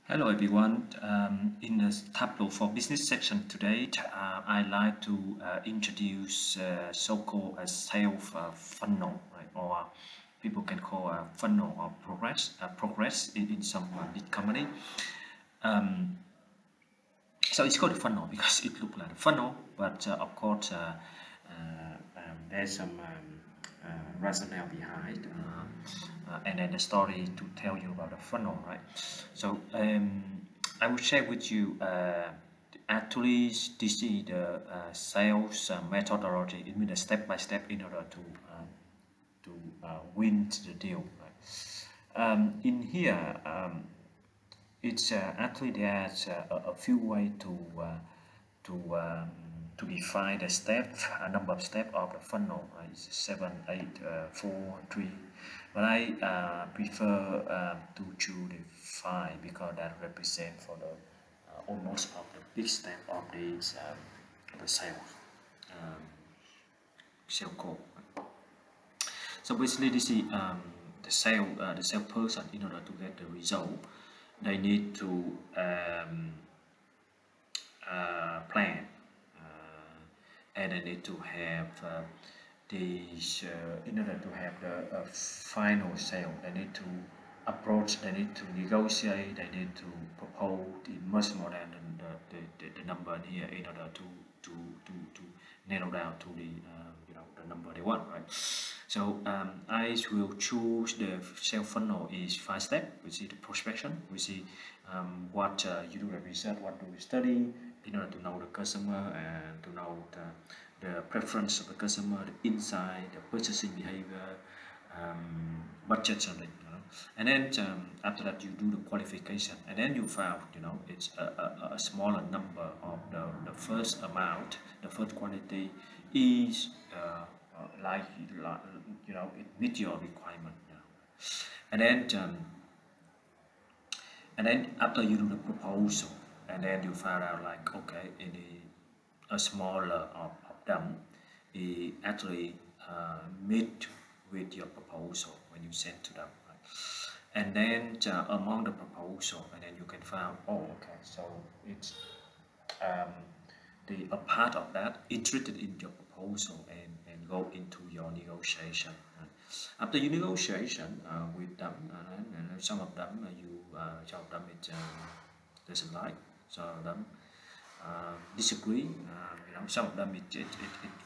Hello everyone. In the Tableau for Business section today, I'd like to introduce so-called a sales funnel, right? Or people can call a funnel or progress in some big company. Um, so it's called a funnel because it looks like a funnel, but of course there's some rationale behind, and then the story to tell you about the funnel, right? So I will share with you. Actually, this is the sales methodology. It means the step by step in order to win the deal. Right? In here, it's actually there's a few ways to um, to define the step, a number of steps of the funnel. Right? It's 7, 8, 4, 3. But I prefer to choose the 5 because that represent for the almost of the big step of the sales um, sale call. So basically, this is the salesperson. In order to get the result, they need to plan, and they need to have these in order to have the final sale. They need to approach, they need to negotiate, they need to propose much more than the number here in order to narrow down to the the number they want, right? So I will choose the sales funnel is 5 steps. We see the prospection, we see what you do the research, what do we study in order to know the customer and to know the preference of the customer, the insight, the purchasing behavior, budget something, and then after that you do the qualification, and then you found it's a smaller number of the first amount, the first quantity is like it meets your requirement, and then after you do the proposal, and then you find out like, okay, in a smaller of them actually meet with your proposal when you send to them, right? And then among the proposal, and then you can find, oh, okay, so it's um, a part of that interested in your proposal and go into your negotiation. Right? After your negotiation with them, and some of them some of them it doesn't like, some of them disagree. Some of them it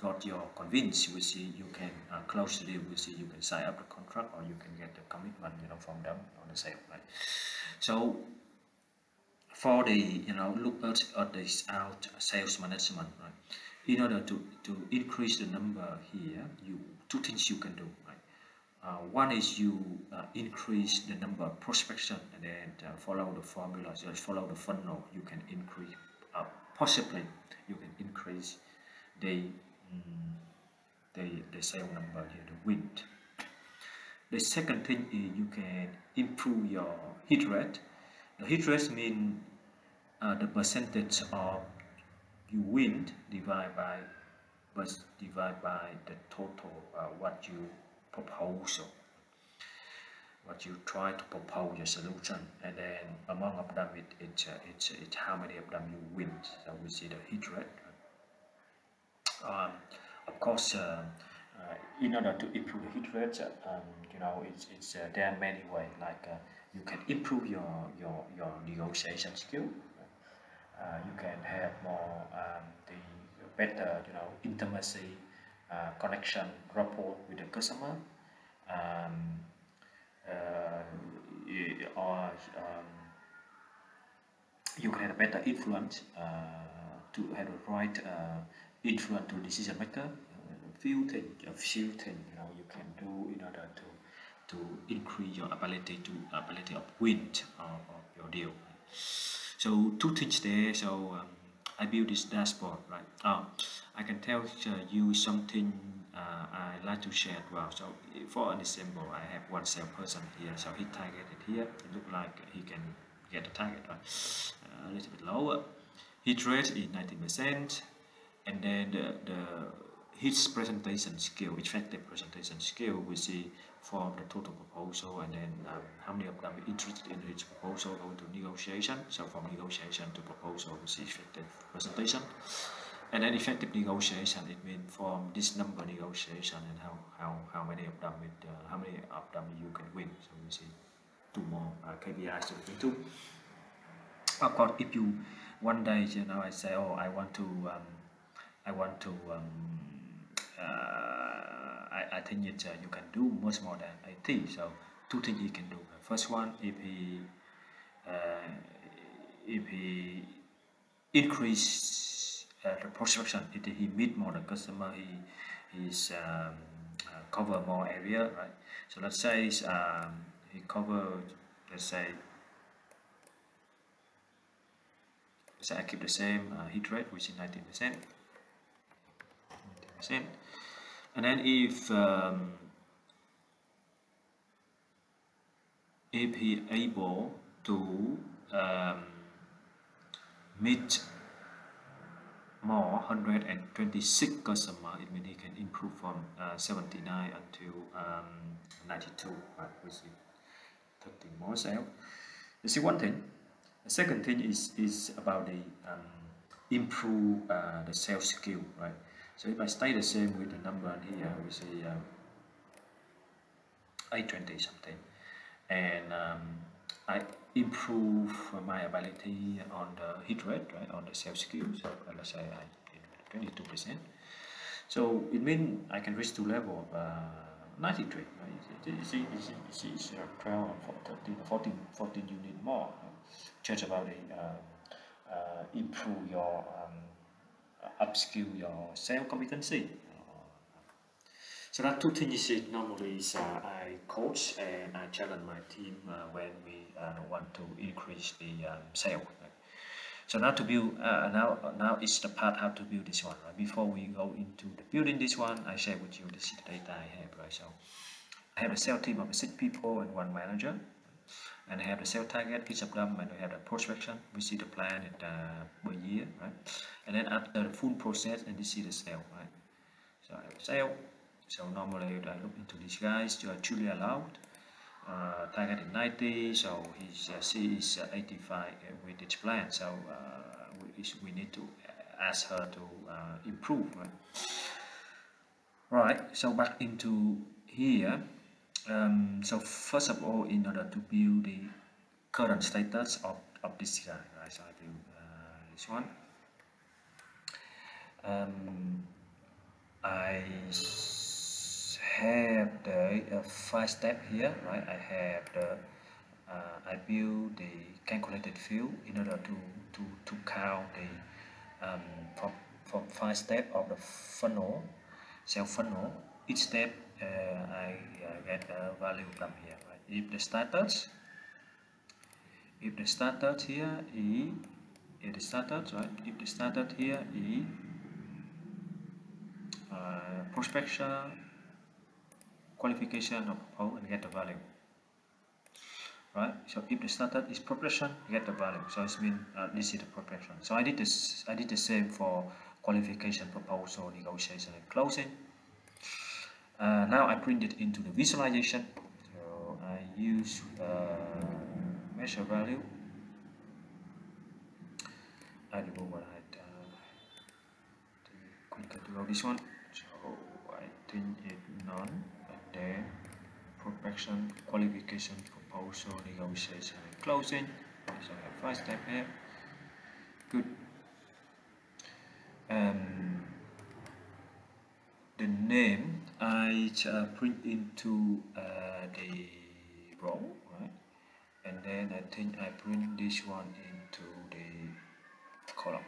got your convinced. We see you can close the deal. We see you can sign up the contract, or you can get the commitment from them on the sale, right? So for the look at this out sales management, right? In order to increase the number here, you two things you can do, right? One is you increase the number of prospection, and then follow the formula, just follow the funnel. You can increase, possibly you can increase the mm, the sale number here, the win. The second thing is you can improve your hit rate. The hit rate means the percentage of you win divided by the total what you propose, what you try to propose your solution, and then among of them it's how many of them you win. So we see the hit rate. Of course, in order to improve the hit rate, there are many ways. Like you can improve your negotiation skill. You can have more the better intimacy, connection, rapport with the customer, um, or you can have a better influence to have the right influence to decision maker. A few things you can do in order to increase your ability of win of your deal. So two things there. So I build this dashboard, right? I can tell you something I like to share as well. So for an example, I have one salesperson here. So he targeted here. It look like he can get the target, right? A little bit lower. Hit rate is 90%, and then his presentation skill, effective presentation skill, we see from the total proposal, and then how many of them are interested in his proposal. proposal go to negotiation. So from negotiation to proposal, we see effective presentation. And then effective negotiation, it means from this number negotiation and how many of them how many of them you can win. So we see two more KPIs to look into. Of course, if you one day, you know, I say, oh, I want to I think it, you can do much more than 80. So two things you can do. First one, if he increase the prospection, if he meet more the customer, he's cover more area, right? So let's say he cover, let's say I keep the same hit rate, which is 19%. And then if he able to meet more 126 customer, it means he can improve from 79 until 92, right? Which is 30 more sales. This is one thing. The second thing is about the improve the sales skill, right? So if I stay the same with the number here, we see 820 something, and I improve my ability on the hit rate, right, on the sales skill. So let's say I 22%. So it means I can reach to level of 93. Right? You see, it's 12, 14 unit more. Just about the improve your upskill your sales competency. So that two things is normally I coach and I challenge my team when we want to increase the sale. Right? So now to build now is the part how to build this one. Right? Before we go into the building this one, I share with you this data I have. Right? So I have a sales team of 6 people and 1 manager. And I have the sales target, each of them, and we have the prospection. We see the plan per year, right? And then after the full process, and this is the sale, right? So I have sale. So normally I look into these guys. You are truly allowed. Target is 90, so his C is 85 with its plan. So we need to ask her to improve, right? Right. So back into here. So first of all, in order to build the current status of this guy, right? So I build this one. I have the 5 step here, right? I have the I build the calculated field in order to count the from 5 step of the funnel, sales funnel. Each step I get a value from here, right? If the status here is the status, right? If the status here is prospection, qualification of proposal, and get the value, right? So if the status is progression, get the value. So it means this is the progression. So I did the same for qualification, proposal, negotiation, and closing. Now I bring it into the visualization. So I use measure value. I remove what I quicker to go this one. So I think it none, and then prospection, qualification, proposal, negotiation, and closing. So I have 5 steps here. Good. The name I print into the row, right? And then I think I bring this one into the column,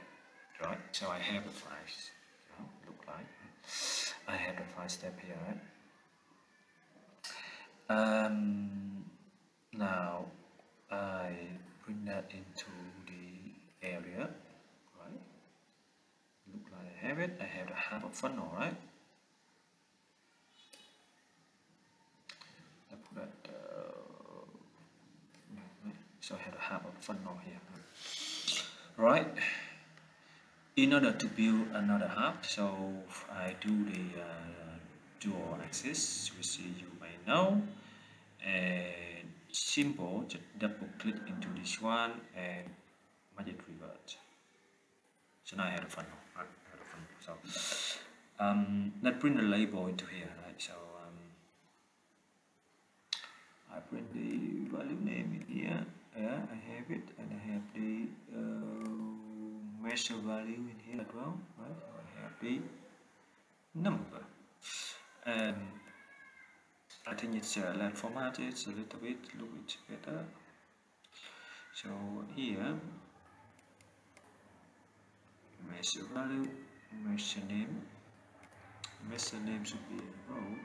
right? So I have the 5. Look like I have the 5 step here, right? Now I bring that into the area, right? Look like I have it. I have the half of funnel, right? I put that. So I have a half of funnel here, right? In order to build another half, so I do the dual axis, which you may know, and simple, just double click into this one and merge it revert. So now I have a funnel. Right? I have a funnel. So let's bring the label into here, right? So I bring the value name in here. Yeah, I have it, and I have the measure value in here as well, right? So I have the number, and I think it's let's format it a little bit, look it better. So here, measure value, measure name should be a row.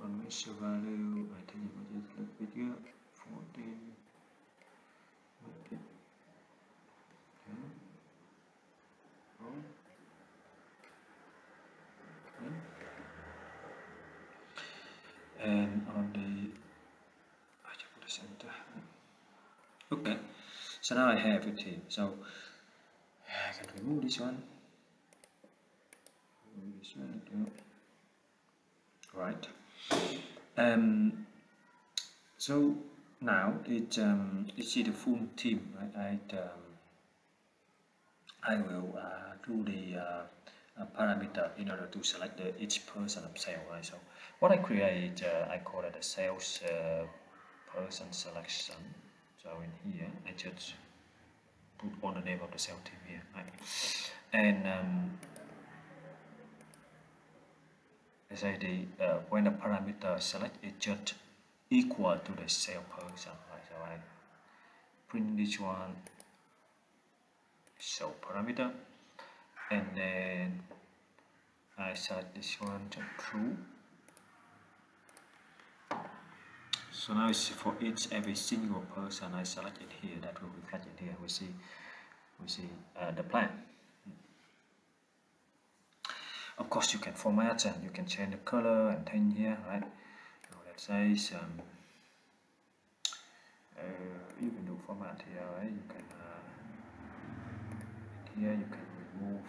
On measure value, I think it was just a little bit here, 14. And on the I just put a center. Okay, so now I have it here. So I can remove this one. Remove this one. Right. So now it is the full theme, right? I will do the parameter in order to select each person of sale, right? So what I create, I call it a sales person selection. So in here, I just put on the name of the sales team here, right? And as I say, when the parameter select, it just equal to the sales person, right? So I print this one, so parameter, and then I set this one to true. So now it's for every single person I select it here, that will reflect it here. We see the plan. Of course, you can format and you can change the color and thing here, right? So let's say you can do format here, right? You can here you can remove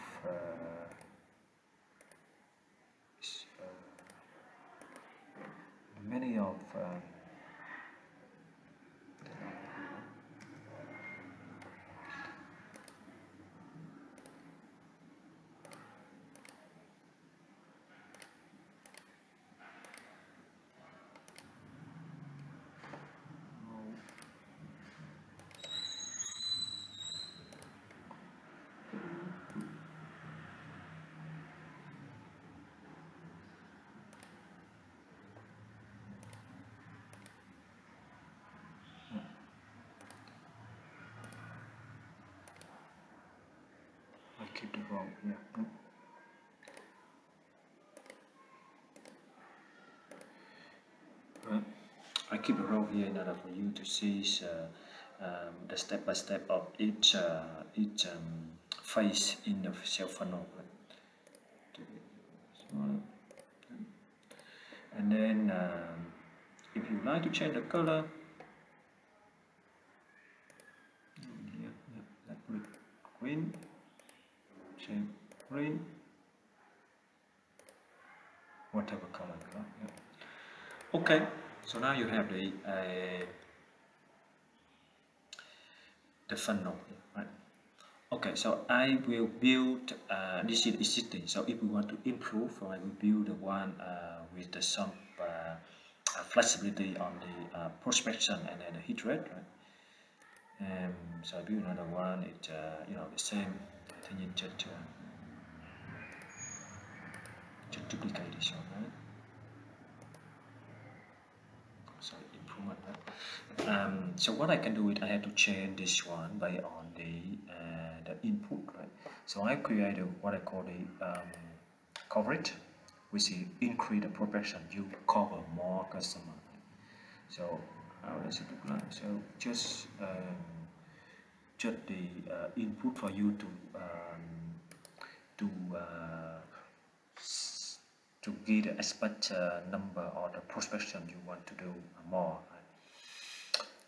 many of I keep the row here. Right. I keep a row here in order for you to see the step by step of each phase in the sales funnel. And then if you like to change the color, let's put it green, change green, whatever color you like. Yeah. Okay, so now you have the funnel, right? Okay, so I will build this is existing. So if we want to improve, I will build the one with some flexibility on the prospection and then the hit rate, right? So I build another one. It the same. I think it just duplicate this one, right? So improvement. So what I can do is I have to change this one by on the input, right? So I created what I call the coverage, which is increase the proportion you cover more customer. So how does it look like? So just the input for you to to get the expect number or the prospection you want to do more. Right?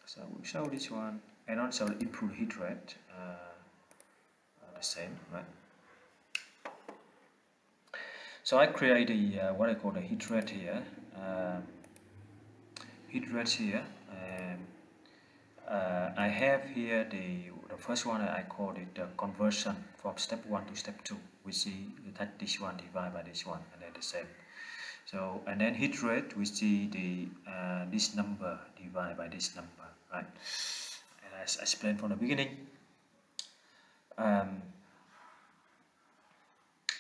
So we show this one, and also improve hit rate, the same, right? So I create a what I call the hit rate here. Hit rates here. I have here the first one. I call it the conversion from step 1 to step 2. We see that this one divided by this one, and then the same. So and then hit rate, we see the this number divided by this number, right? And as I explained from the beginning.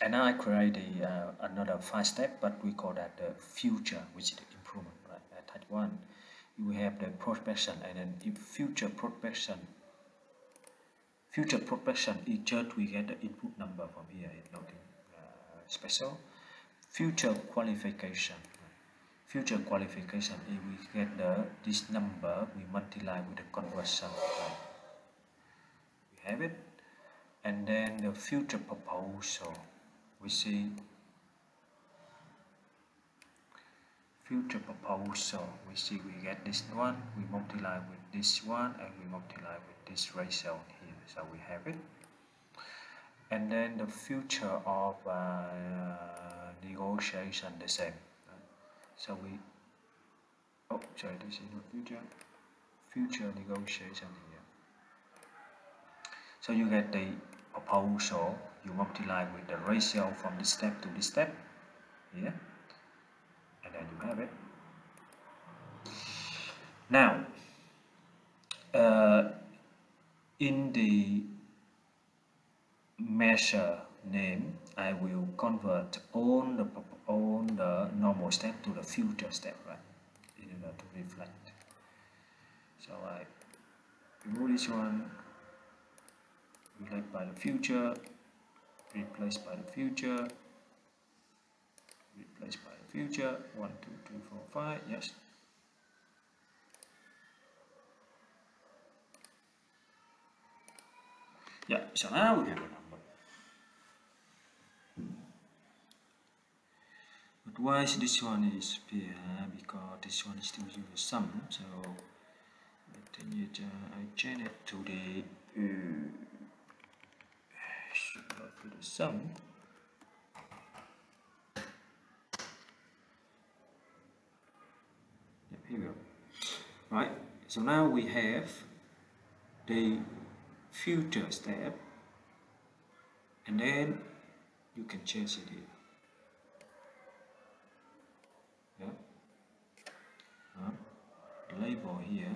And now I create another 5 step, but we call that the future, which is the improvement, right? At type 1, you have the prospection, and then if future prospection is just we get the input number from here, it's nothing special. Future qualification. Future qualification, if we get this number, we multiply with the conversion, right? We have it. And then the future proposal, we see future proposal, we get this one, we multiply with this one, and we multiply with this ratio here, so we have it. And then the future of negotiation, the same, right? So we, oh sorry, this is not future negotiation here. So you get the proposal, you multiply with the ratio from this step to this step here, and then you have it. Now in the measure name, I will convert all the normal step to the future step, right, in order to reflect. So I remove this one, reflect by the future, replace by the future, replace by the future, 1 2 3 4 5, yes. Yeah, so now we have a number. But why is this one is here? Because this one is still using the sum, so I change it to the sum. Yeah, here we go. Right, so now we have the future step, and then you can change it here. Yeah. The label here,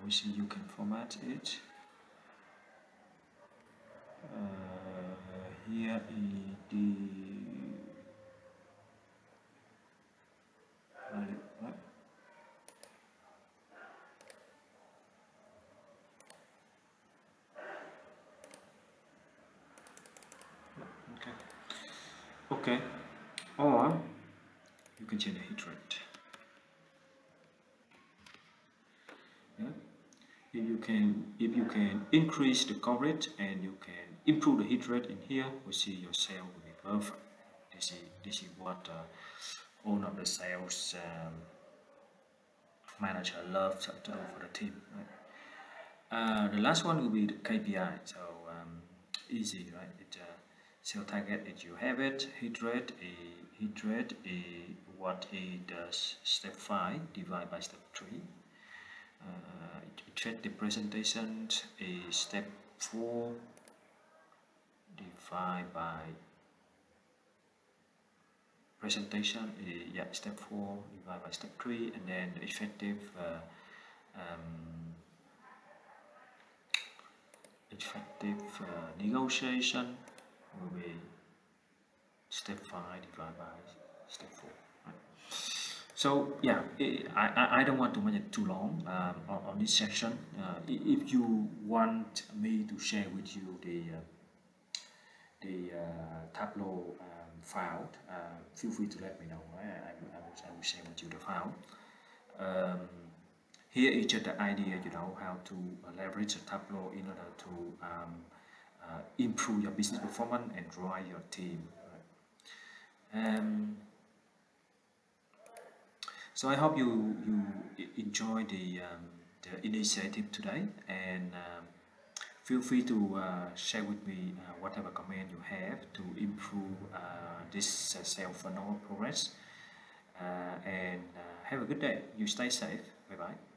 we see you can format it. Here is the right. Okay, or you can change the hit rate. Yeah. If you can increase the coverage and you can improve the hit rate in here, we see your sale will be perfect. This is what all of the sales manager loves to do for the team, right? The last one will be the KPI. So easy, right? Sales target is you have it. Hit rate is what it does. Step 5 divided by step 3. Effective presentation is step 4 divided by presentation is step 4 divided by step 3, and then the effective negotiation will be step 5 divided by step 4. Right? So yeah, I don't want to make it too long on this section. If you want me to share with you the Tableau file, feel free to let me know. Right? I will share with you the file. Here is just the idea, how to leverage a Tableau in order to improve your business performance and drive your team. Right? So I hope you enjoy the initiative today, and feel free to share with me whatever comment you have to improve this sale for no progress. And have a good day. You stay safe. Bye bye.